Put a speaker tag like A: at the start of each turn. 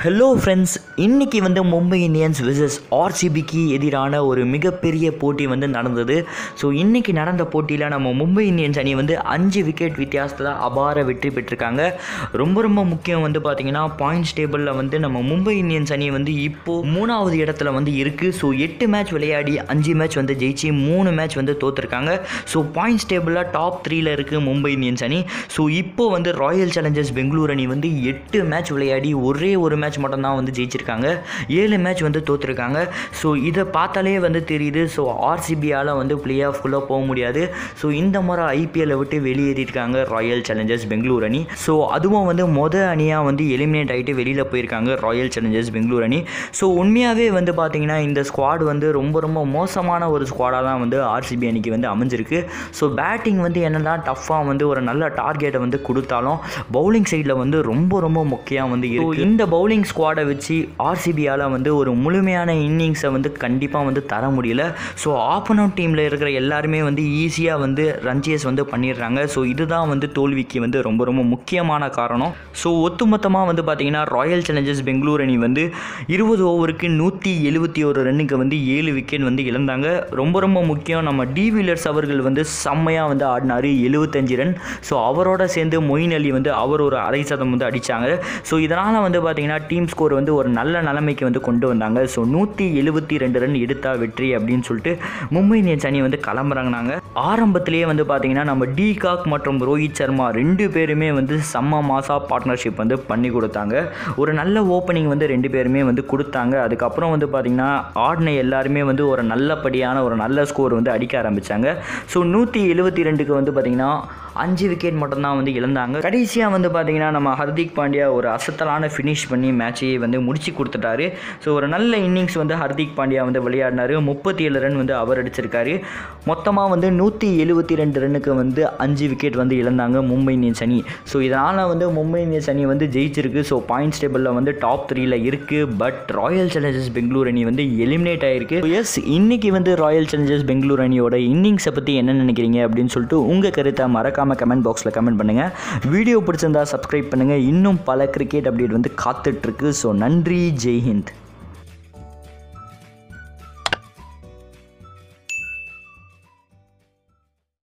A: Hello friends, இன்றைக்கி வந்து Mumbai Indians versus ஆர்சிபிக்கு எதிரான ஒரு மிகப்பெரிய போட்டி வந்து நடந்தது. ஸோ இன்றைக்கி நடந்த போட்டியில் நம்ம மும்பை இந்தியன்ஸ் அணி வந்து 5 விக்கெட் வித்தியாசத்தில் அபார வெற்றி பெற்றிருக்காங்க. ரொம்ப முக்கியம் வந்து பார்த்திங்கன்னா பாயிண்ட்ஸ் டேபிளில் வந்து நம்ம மும்பை இந்தியன்ஸ் அணி வந்து இப்போது 3வது இடத்துல வந்து இருக்குது. ஸோ 8 மேட்ச் விளையாடி 5 மேட்ச் வந்து ஜெயிச்சு 3 மேட்ச் வந்து தோற்றுருக்காங்க. ஸோ பாயிண்ட்ஸ் டேபிளில் டாப் 3ல் இருக்குது மும்பை இந்தியன்ஸ் அணி. ஸோ இப்போது வந்து ராயல் சேலஞ்சர்ஸ் பெங்களூர் அணி வந்து 8 மேட்ச் விளையாடி ஒரே ஒரு மேட்ச் மட்டும்தான் வந்து ஜெயிச்சிருக்காங்க. 7 மேட்ச் வந்து தோற்றுருக்காங்க. ஸோ இதை பார்த்தாலே வந்து தெரியுது. ஸோ ஆர்சிபியால் வந்து பிளே ஆஃப்குள்ளே போக முடியாது. ஸோ இந்த முறை ஐபிஎல்லை விட்டு வெளியேறியிருக்காங்க ராயல் சேலஞ்சர்ஸ் பெங்களூர் அணி. ஸோ அதுவும் வந்து அணியாக வந்து எலிமினேட் ஆகிட்டு வெளியில் போயிருக்காங்க ராயல் சேலஞ்சர்ஸ் பெங்களூர் அணி. ஸோ உண்மையாகவே வந்து பார்த்திங்கன்னா இந்த ஸ்குவாட் வந்து ரொம்ப மோசமான ஒரு ஸ்குவாடாக தான் வந்து ஆர்சிபி அணிக்கு வந்து அமைஞ்சிருக்கு. ஸோ பேட்டிங் வந்து என்னெல்லாம் டஃப்பாக வந்து ஒரு நல்ல டார்கெட்டை வந்து கொடுத்தாலும் பவுலிங் சைடில் வந்து ரொம்ப முக்கியம் வந்து இருக்குது. இந்த பவுலிங் ஸ்குவாடை வச்சு ஆர்சிபியால் வந்து ஒரு முழுமையான இன்னிங்ஸை வந்து கண்டிப்பாக வந்து தர முடியல. ஸோ ஆப்போனன்ட் டீமில் இருக்கிற எல்லாருமே வந்து ஈஸியாக வந்து ரன்சேஸ் வந்து பண்ணிடுறாங்க. ஸோ இதுதான் வந்து தோல்விக்கு வந்து ரொம்ப முக்கியமான காரணம். ஸோ ஒட்டுமொத்தமாக வந்து பார்த்திங்கன்னா ராயல் சேலஞ்சர்ஸ் பெங்களூர் அணி வந்து 20 ஓவருக்கு 171 ரன்னுக்கு வந்து 7 விக்கெட் வந்து இழந்தாங்க. ரொம்ப முக்கியம், நம்ம டிவிலியர்ஸ் அவர்கள் வந்து செம்மையாக வந்து ஆடினார், 75 ரன். ஸோ அவரோட சேர்ந்து மொயின் அலி வந்து அவர் ஒரு அரை சதம் வந்து அடித்தாங்க. ஸோ இதனால் வந்து பார்த்திங்கன்னா டீம் ஸ்கோர் வந்து ஒரு நல்ல நிலைமைக்கு வந்து கொண்டு வந்தாங்க. ஸோ 172 ரன் எடுத்தா வெற்றி அப்படின்னு சொல்லிட்டு மும்பை இந்தியன்ஸ் அணி வந்து கிளம்புறாங்க. ஆரம்பத்திலேயே வந்து பார்த்திங்கன்னா நம்ம டிகாக் மற்றும் ரோஹித் சர்மா 2 பேருமே வந்து செம்ம மாசா பார்ட்னர்ஷிப் வந்து பண்ணி கொடுத்தாங்க. ஒரு நல்ல ஓப்பனிங் வந்து 2 பேருமே வந்து கொடுத்தாங்க. அதுக்கப்புறம் வந்து பார்த்திங்கன்னா ஆடின எல்லாருமே வந்து ஒரு நல்லபடியான ஒரு நல்ல ஸ்கோர் வந்து அடிக்க ஆரம்பித்தாங்க. ஸோ 172க்கு வந்து பார்த்திங்கன்னா 5 விக்கெட் மட்டும்தான் வந்து இழந்தாங்க. கடைசியாக வந்து பார்த்திங்கன்னா நம்ம ஹர்திக் பாண்டியா ஒரு அசத்தலான ஃபினிஷ் பண்ணி மேட்சையை வந்து முடிச்சு கொடுத்துட்டாரு. ஸோ ஒரு நல்ல இன்னிங்ஸ் வந்து ஹர்திக் பாண்டியா வந்து விளையாடினார். 37 ரன் வந்து அவர் அடிச்சிருக்காரு. மொத்தமாக வந்து 172 ரன்னுக்கு வந்து 5 விக்கெட் வந்து இழந்தாங்க மும்பை இந்தியன்ஸ் அணி. ஸோ இதனால் வந்து மும்பை இந்தியன்ஸ் அணி வந்து ஜெயிச்சிருக்கு. ஸோ பாயிண்ட்ஸ் டேபிளில் வந்து டாப் 3ல் இருக்குது. பட் ராயல் சேலஞ்சர்ஸ் பெங்களூர் அணி வந்து எலிமினேட் ஆகிருக்கு. எஸ், இன்றைக்கி வந்து ராயல் சேலஞ்சர்ஸ் பெங்களூர் அணியோட இன்னிங்ஸை பற்றி என்ன நினைக்கிறீங்க அப்படின்னு சொல்லிட்டு உங்கள் கருத்தை மறக்காமல் கமெண்ட் பாக்ஸில் கமெண்ட் பண்ணுங்கள். வீடியோ பிடிச்சிருந்தா சப்ஸ்கிரைப் பண்ணுங்கள். இன்னும் பல கிரிக்கெட் அப்டேட் வந்து காத்துட்ருக்கு. ஸோ நன்றி, ஜெய் ஹிந்த்.